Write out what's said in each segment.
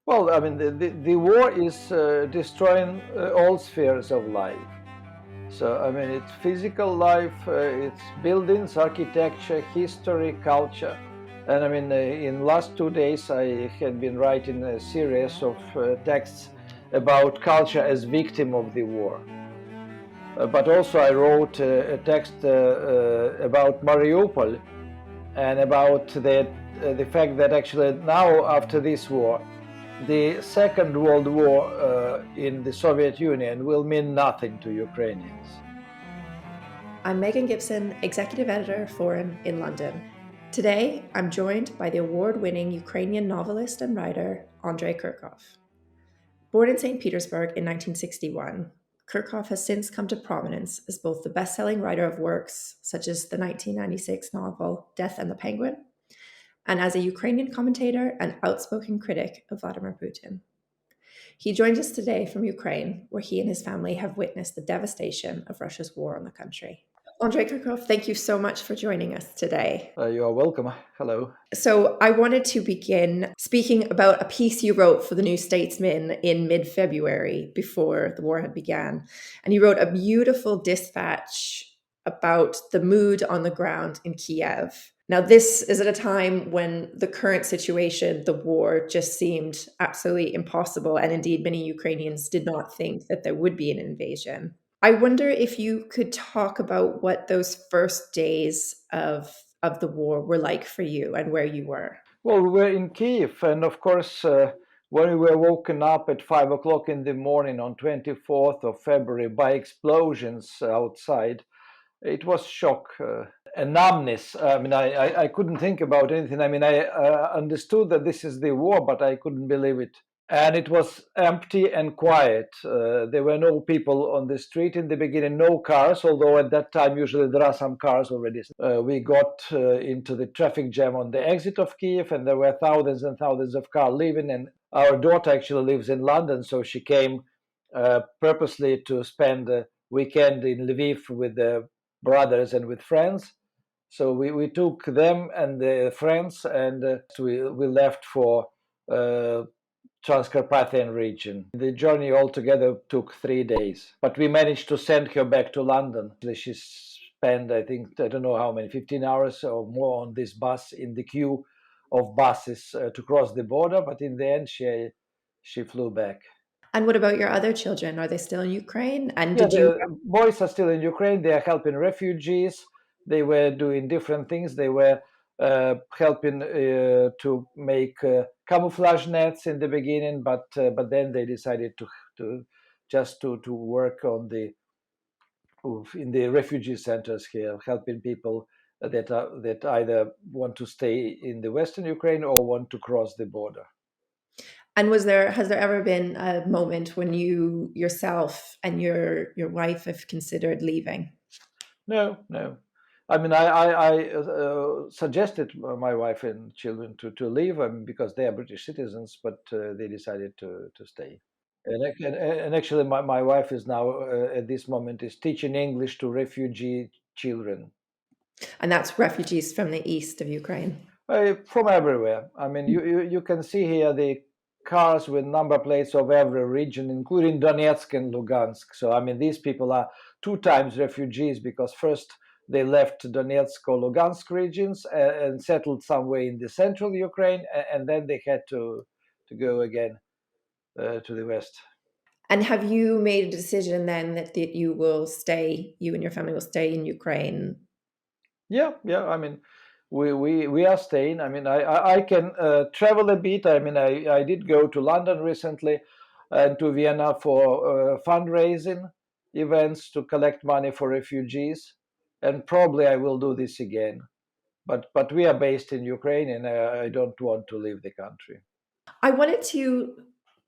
Well, I mean, the war is destroying all spheres of life. So, I mean, it's physical life, it's buildings, architecture, history, culture. And I mean, in last 2 days, I had been writing a series of texts about culture as victim of the war. But also I wrote a text about Mariupol and about the fact that actually now after this war, the Second World War in the Soviet Union will mean nothing to Ukrainians. I'm Megan Gibson, Executive Editor, Foreign in London. Today, I'm joined by the award-winning Ukrainian novelist and writer Andrey Kurkov. Born in St. Petersburg in 1961, Kurkov has since come to prominence as both the best-selling writer of works such as the 1996 novel Death and the Penguin, and as a Ukrainian commentator and outspoken critic of Vladimir Putin. He joins us today from Ukraine, where he and his family have witnessed the devastation of Russia's war on the country. Andrey Kurkov, thank you so much for joining us today. You are welcome. Hello. So I wanted to begin speaking about a piece you wrote for the New Statesman in mid-February before the war had began. And you wrote a beautiful dispatch about the mood on the ground in Kiev. Now, this is at a time when the current situation, the war, just seemed absolutely impossible. And indeed, many Ukrainians did not think that there would be an invasion. I wonder if you could talk about what those first days of the war were like for you and where you were. Well, we were in Kiev, and of course, when we were woken up at 5 o'clock in the morning on 24th of February by explosions outside, it was shock, a numbness. I mean, I couldn't think about anything. I mean, I understood that this is the war, but I couldn't believe it. And it was empty and quiet. There were no people on the street in the beginning, no cars, although at that time usually there are some cars already. We got into the traffic jam on the exit of Kiev, and there were thousands and thousands of cars leaving. And our daughter actually lives in London, so she came purposely to spend the weekend in Lviv with the brothers and with friends. So we took them and the friends, and we left for Transcarpathian region. The journey altogether took 3 days, but we managed to send her back to London. She spent, I think, I don't know how many, 15 hours or more on this bus in the queue of buses to cross the border, but in the end she flew back. And what about your other children? Are they still in Ukraine? And Yeah, did you? the boys are still in Ukraine. They are helping refugees. They were doing different things. They were helping to make camouflage nets in the beginning, but then they decided to just to work on in the refugee centers here, helping people that either want to stay in the Western Ukraine or want to cross the border. And has there ever been a moment when you yourself and your wife have considered leaving? No, no. I mean, I suggested my wife and children to leave because they are British citizens, but they decided to stay. And actually, my wife is now at this moment is teaching English to refugee children And that's refugees from the east of Ukraine. from everywhere. I mean, you can see here the cars with number plates of every region, including Donetsk and Lugansk. So, I mean, these people are 2 times refugees because first they left Donetsk or Lugansk regions and settled somewhere in the central Ukraine, and then they had to go again to the west. And have you made a decision then that you will stay, you and your family will stay in Ukraine? Yeah, yeah. I mean, we are staying. I mean, I can travel a bit. I mean, I did go to London recently and to Vienna for fundraising events to collect money for refugees, and probably I will do this again. But we are based in Ukraine, and I don't want to leave the country. I wanted to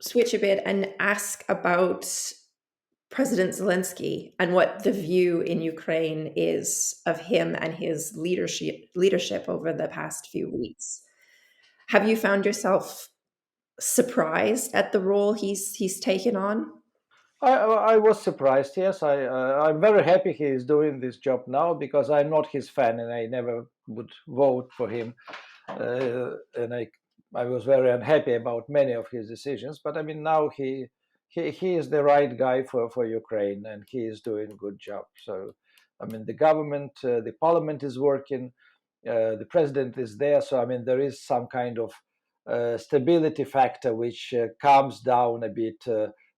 switch a bit and ask about President Zelensky and what the view in Ukraine is of him and his leadership over the past few weeks. Have you found yourself surprised at the role he's taken on? I was surprised. Yes, I'm very happy he is doing this job now because I'm not his fan and I never would vote for him. And I I was very unhappy about many of his decisions. But I mean, now he is the right guy for Ukraine, and he is doing a good job. So, I mean, the government, the parliament is working, the president is there. So, I mean, there is some kind of stability factor which calms down a bit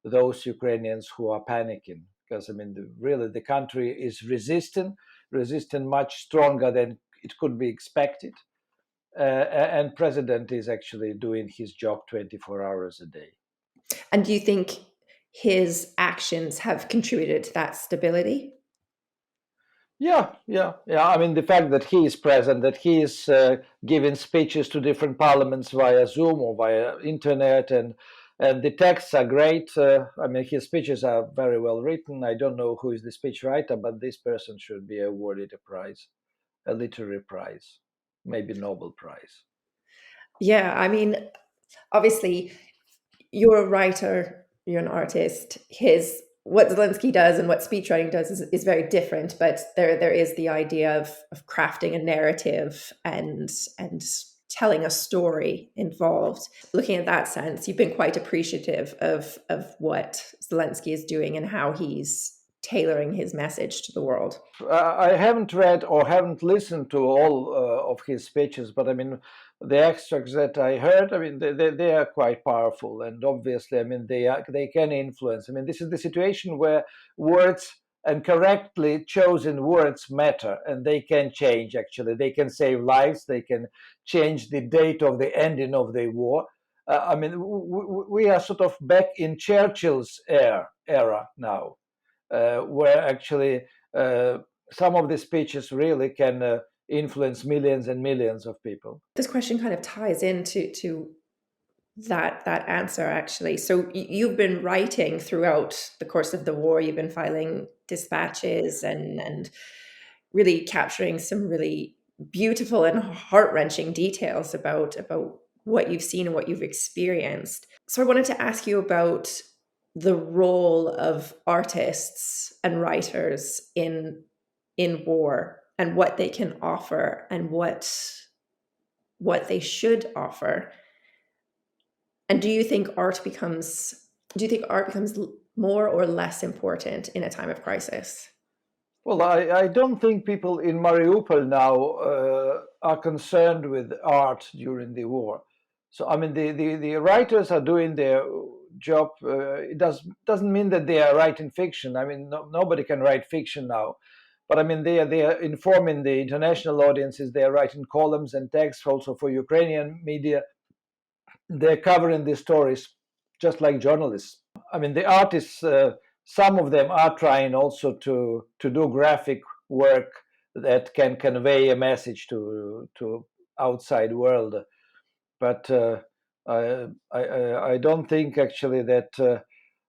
those Ukrainians who are panicking. Because I mean, really, the country is resisting much stronger than it could be expected. And president is actually doing his job 24 hours a day. And do you think his actions have contributed to that stability? Yeah. I mean, the fact that he is present, that he is giving speeches to different parliaments via Zoom or via internet, and the texts are great. I mean, his speeches are very well written. I don't know who is the speechwriter, but this person should be awarded a prize, a literary prize, maybe Nobel Prize. Yeah, I mean, obviously, you're a writer, you're an artist. What Zelensky does and what speechwriting does is very different, but there is the idea of crafting a narrative and telling a story involved. Looking at that sense, you've been quite appreciative of what Zelensky is doing and how he's tailoring his message to the world. I haven't read or haven't listened to all of his speeches, but I mean, the extracts that I heard, I mean, they are quite powerful, and obviously, I mean, they can influence. I mean, this is the situation where words and correctly chosen words matter, and they can change. Actually, they can save lives. They can change the date of the ending of the war. I mean, we are sort of back in Churchill's era now. Where actually some of the speeches really can influence millions and millions of people. This question kind of ties into that answer, actually. So you've been writing throughout the course of the war. You've been filing dispatches and really capturing some really beautiful and heart-wrenching details about what you've seen and what you've experienced. So I wanted to ask you about the role of artists and writers in war and what they can offer and what they should offer. And do you think art becomes more or less important in a time of crisis? Well, I don't think people in Mariupol now are concerned with art during the war. So I mean, the writers are doing their job. It doesn't mean that they are writing fiction. I mean, nobody can write fiction now. But I mean, they are informing the international audiences. They are writing columns and texts also for Ukrainian media. They're covering these stories just like journalists. I mean, the artists, some of them are trying also to do graphic work that can convey a message to outside world. But I don't think actually that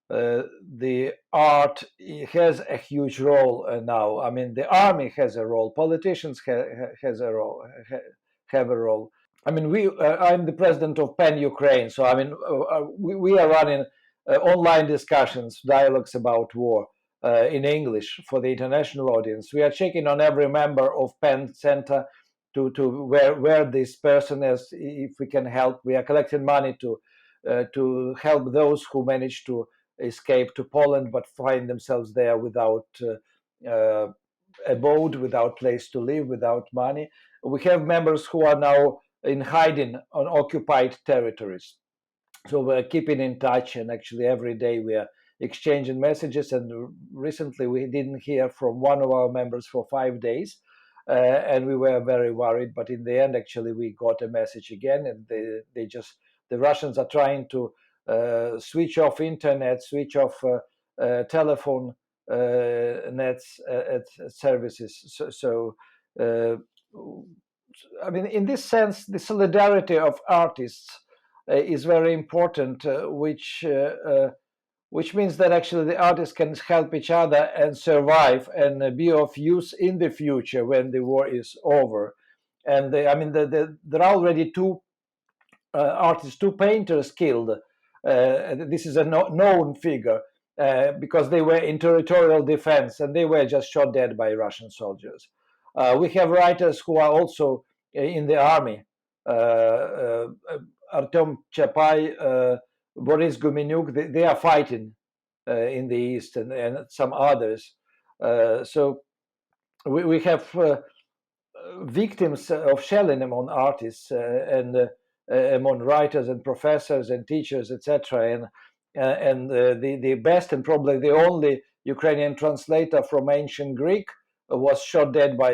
the art has a huge role now. I mean, the army has a role, politicians have a role. I mean, I'm the president of PEN Ukraine, so I mean, we are running online discussions, dialogues about war in English for the international audience. We are checking on every member of PEN Center to where this person is, if we can help. We are collecting money to help those who manage to escape to Poland but find themselves there without abode, without place to live, without money. We have members who are now in hiding on occupied territories. So we're keeping in touch, and actually every day we are exchanging messages. And recently we didn't hear from one of our members for 5 days, and we were very worried. But in the end, actually, we got a message again, and the Russians are trying to switch off internet, switch off telephone nets services. So I mean, in this sense, the solidarity of artists is very important, which means that actually the artists can help each other and survive and be of use in the future when the war is over. And I mean, there are already two artists, two painters killed. This is a known figure because they were in territorial defense and they were just shot dead by Russian soldiers. We have writers who are also in the army. Artem Chapai, Boris Gumenyuk, they are fighting in the east, and some others. So we have victims of shelling among artists and among writers and professors and teachers, etc. And the best and probably the only Ukrainian translator from ancient Greek was shot dead by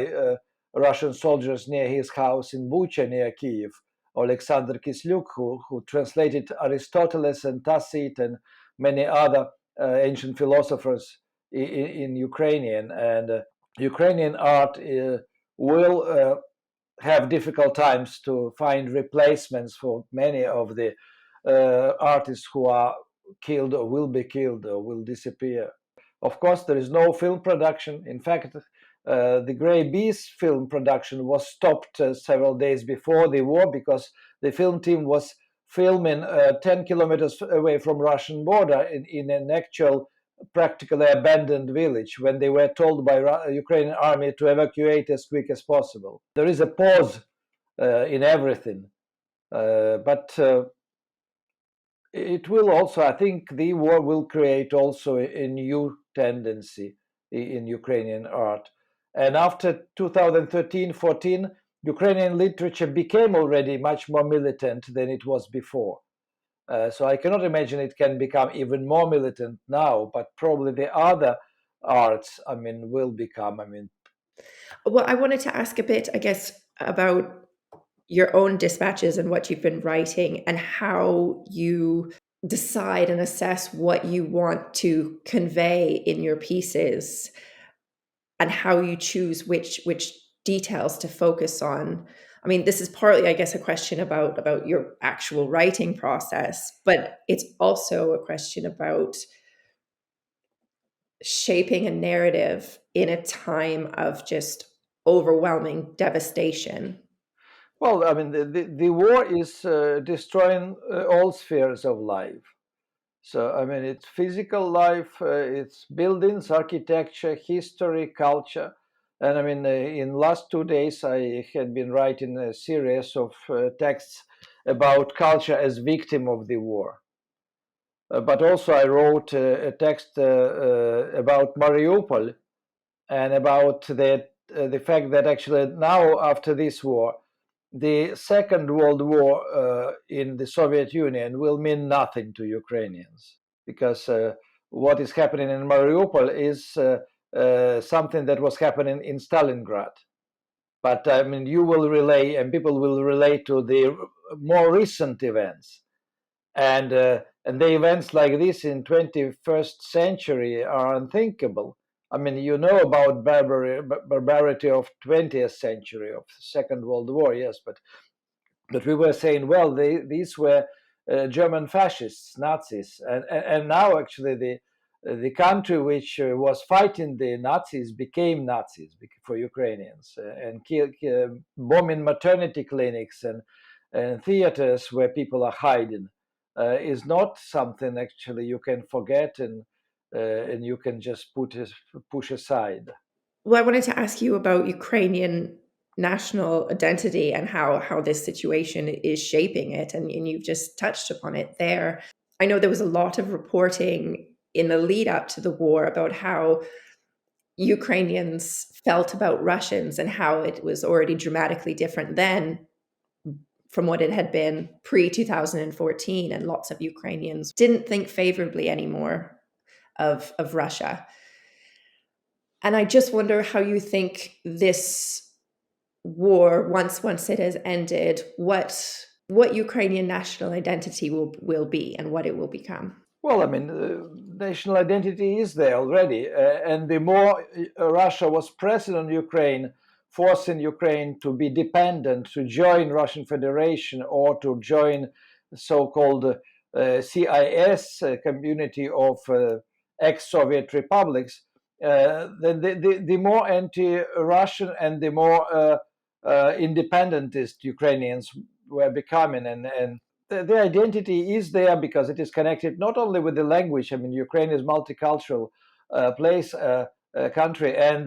Russian soldiers near his house in Bucha near Kiev. Alexander Kisluk, who translated Aristotle and Tacit and many other ancient philosophers in Ukrainian. And Ukrainian art will have difficult times to find replacements for many of the artists who are killed or will be killed or will disappear. Of course, there is no film production. In fact, the Grey Beast film production was stopped several days before the war because the film team was filming 10 kilometers away from Russian border in an actual practically abandoned village when they were told by Ukrainian army to evacuate as quick as possible. There is a pause in everything, but it will also, I think the war will create also a new tendency in Ukrainian art. And after 2013-14, Ukrainian literature became already much more militant than it was before. So I cannot imagine it can become even more militant now, but probably the other arts, will become, Well, I wanted to ask a bit, I guess, about your own dispatches and what you've been writing and how you decide and assess what you want to convey in your pieces and how you choose which details to focus on. I mean, this is partly, I guess, a question about your actual writing process, but it's also a question about shaping a narrative in a time of just overwhelming devastation. well, the war is destroying all spheres of life. So, it's physical life, it's buildings, architecture, history, culture. And in last 2 days, I had been writing a series of texts about culture as victim of the war. But also I wrote a text about Mariupol and about the fact that actually now after this war, the Second World War in the Soviet Union will mean nothing to Ukrainians because what is happening in Mariupol is something that was happening in Stalingrad. But you will relay and people will relate to the more recent events. And the events like this in 21st century are unthinkable. You know about barbarity of 20th century, of the Second World War, yes, but we were saying, well, these were German fascists, Nazis, and now actually the country which was fighting the Nazis became Nazis for Ukrainians and bombing maternity clinics and theaters where people are hiding. Is not something actually you can forget and you can just push aside. Well, I wanted to ask you about Ukrainian national identity and how this situation is shaping it. And you've just touched upon it there. I know there was a lot of reporting in the lead up to the war about how Ukrainians felt about Russians and how it was already dramatically different then from what it had been pre 2014. And lots of Ukrainians didn't think favorably anymore of Russia. And I just wonder how you think this war, once it has ended, what Ukrainian national identity will be and what it will become. Well, national identity is there already, and the more Russia was pressing on Ukraine, forcing Ukraine to be dependent, to join Russian Federation or to join so-called CIS community of ex-Soviet republics, then the more anti-Russian and the more independentist Ukrainians were becoming, and the identity is there because it is connected not only with the language. Ukraine is multicultural place, country, and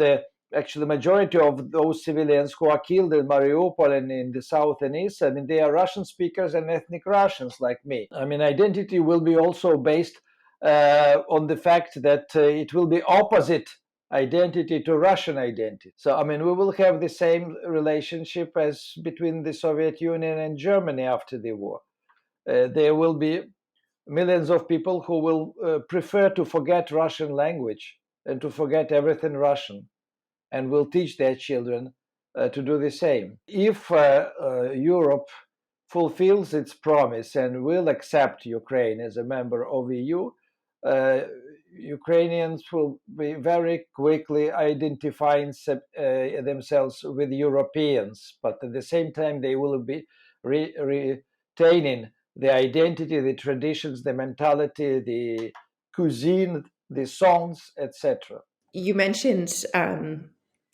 actually, the majority of those civilians who are killed in Mariupol and in the south and east, I mean, they are Russian speakers and ethnic Russians like me. I mean, identity will be also based on the fact that it will be opposite identity to Russian identity. So, I mean, we will have the same relationship as between the Soviet Union and Germany after the war. There will be millions of people who will prefer to forget Russian language and to forget everything Russian, and will teach their children to do the same. If Europe fulfills its promise and will accept Ukraine as a member of EU, Ukrainians will be very quickly identifying themselves with Europeans, but at the same time they will be retaining the identity, the traditions, the mentality, the cuisine, the songs, etc. You mentioned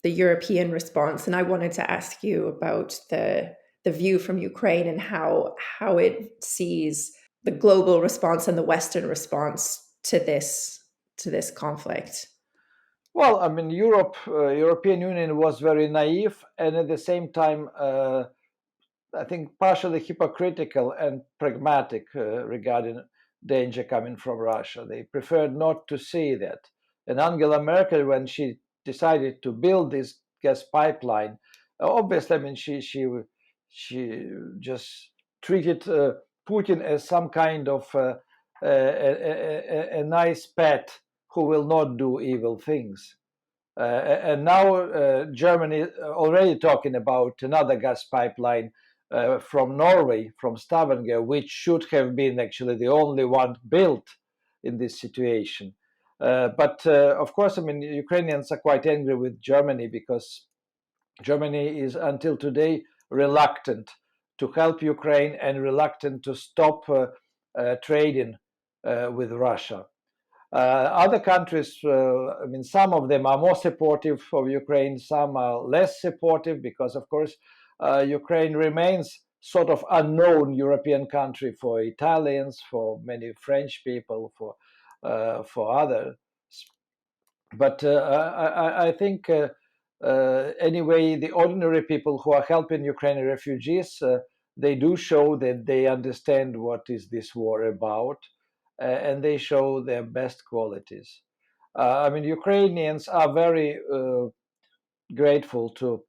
the European response, and I wanted to ask you about the view from Ukraine and how it sees the global response and the Western response to this conflict. Well, I mean, European Union was very naive, and at the same time, I think partially hypocritical and pragmatic regarding danger coming from Russia. They preferred not to see that. And Angela Merkel, when she decided to build this gas pipeline, obviously, I mean, she just treated Putin as some kind of a nice pet who will not do evil things. And now Germany already talking about another gas pipeline from Norway, from Stavanger, which should have been actually the only one built in this situation. But of course, I mean, Ukrainians are quite angry with Germany because Germany is until today reluctant to help Ukraine and reluctant to stop trading with Russia. Other countries, I mean, some of them are more supportive of Ukraine, some are less supportive because, of course, Ukraine remains sort of unknown European country for Italians, for many French people, for others. But I think anyway, the ordinary people who are helping Ukrainian refugees, they do show that they understand what is this war about, and they show their best qualities. I mean, Ukrainians are very grateful to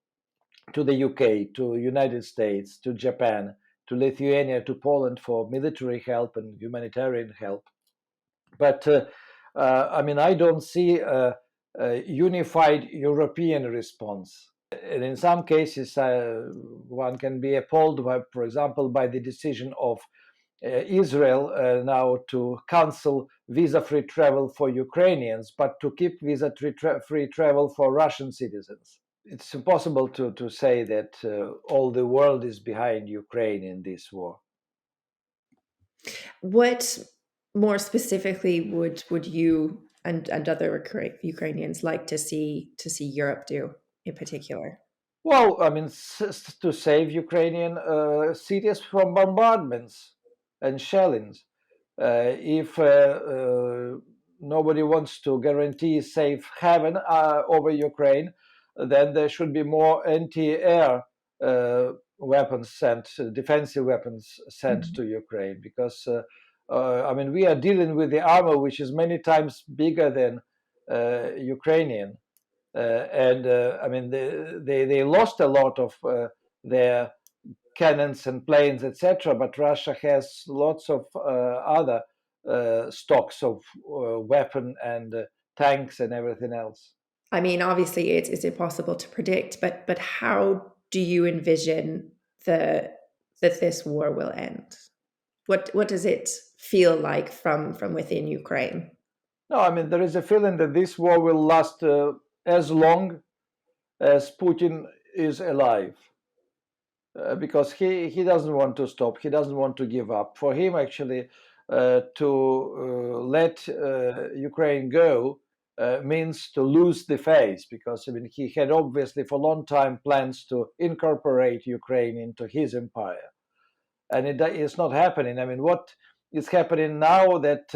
the UK, to United States, to Japan, to Lithuania, to Poland for military help and humanitarian help. But I mean, I don't see a unified European response. And in some cases, one can be appalled by, for example, by the decision of Israel now to cancel visa-free travel for Ukrainians, but to keep visa-free travel for Russian citizens. It's impossible to say that all the world is behind Ukraine in this war. What more specifically would you and other Ukrainians like to see Europe do in particular? Well, I mean, to save Ukrainian cities from bombardments and shellings. If nobody wants to guarantee safe haven over Ukraine, then there should be more anti-air weapons sent, defensive weapons sent to Ukraine, because I mean, we are dealing with the armor which is many times bigger than Ukrainian. And I mean, they lost a lot of their cannons and planes, etc. But Russia has lots of other stocks of weapon and tanks and everything else. I mean, obviously, it's impossible to predict, but how do you envision that this war will end? What does it feel like from within Ukraine? No, I mean, there is a feeling that this war will last as long as Putin is alive. Because he doesn't want to stop, he doesn't want to give up. For him, actually, to let Ukraine go means to lose the face, because I mean, he had obviously for a long time plans to incorporate Ukraine into his empire. And it's not happening. I mean, what is happening now that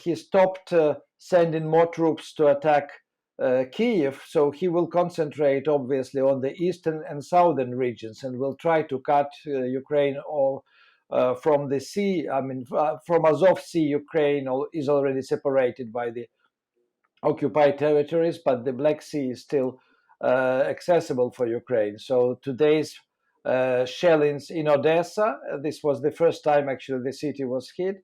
he stopped sending more troops to attack Kiev, so he will concentrate obviously on the eastern and southern regions and will try to cut Ukraine or from the sea. I mean, from Azov Sea, Ukraine is already separated by the occupied territories, but the Black Sea is still accessible for Ukraine. So today's shellings in Odessa, this was the first time actually the city was hit,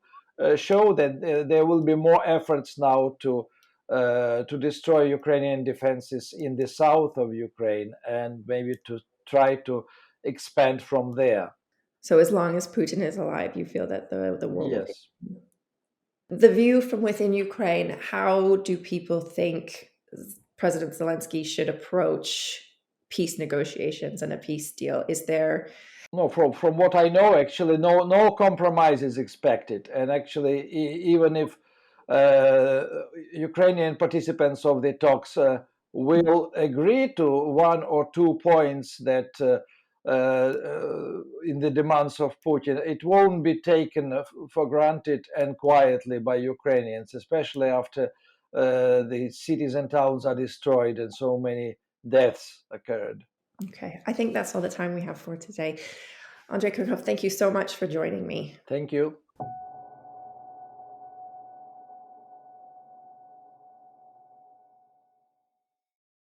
show that there will be more efforts now to destroy Ukrainian defenses in the south of Ukraine and maybe to try to expand from there. So as long as Putin is alive, you feel that the war will Yes. continue. The view from within Ukraine, how do people think President Zelensky should approach peace negotiations and a peace deal? Is there No, from what I know, actually, no compromise is expected, and actually, even if Ukrainian participants of the talks will agree to one or two points that in the demands of Putin, it won't be taken for granted and quietly by Ukrainians, especially after the cities and towns are destroyed and so many deaths occurred. Okay, I think that's all the time we have for today. Andrey Kurkov, thank you so much for joining me. Thank you.